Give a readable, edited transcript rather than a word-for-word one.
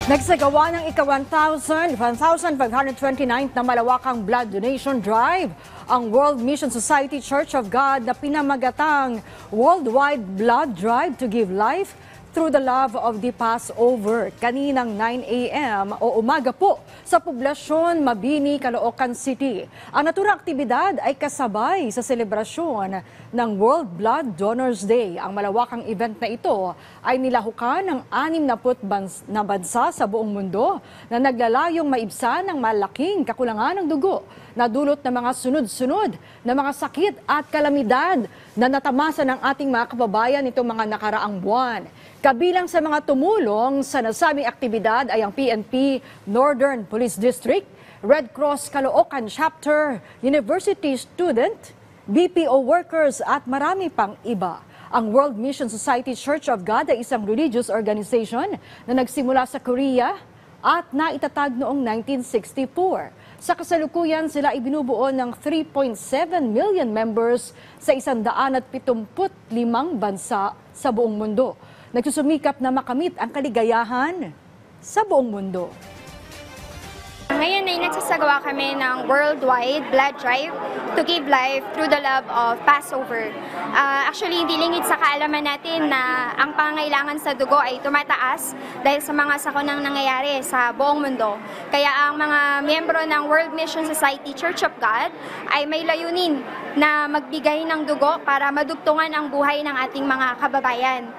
Nagsagawa ng ika-1,529th na malawakang blood donation drive ang World Mission Society Church of God na pinamagatang Worldwide Blood Drive to Give Life through the Love of the Passover. Kaninang 9 a.m. o umaga po sa poblasyon Mabini, Caloocan City. Ang naturang aktibidad ay kasabay sa selebrasyon ng World Blood Donors Day. Ang malawakang event na ito ay nilahukan ng 60 na bansa sa buong mundo na naglalayong maibsan ng malaking kakulangan ng dugo na dulot ng mga sunod-sunod na mga sakit at kalamidad na natamasa ng ating mga kababayan nitong mga nakaraang buwan. Kabilang sa mga tumulong sa nasabing aktibidad ay ang PNP Northern Police District, Red Cross Caloocan Chapter, university student, BPO workers at marami pang iba. Ang World Mission Society Church of God ay isang religious organization na nagsimula sa Korea at naitatag noong 1964. Sa kasalukuyan, sila ibinubuo ng 3.7 million members sa 175 bansa sa buong mundo. Nagsusumikap na makamit ang kaligayahan sa buong mundo. Ngayon ay nagsasagawa kami ng worldwide blood drive to give life through the love of Passover. Actually, hindi lingid sa kaalaman natin na ang pangangailangan sa dugo ay tumataas dahil sa mga sakunang nangyayari sa buong mundo. Kaya ang mga miyembro ng World Mission Society Church of God ay may layunin na magbigay ng dugo para madugtungan ang buhay ng ating mga kababayan.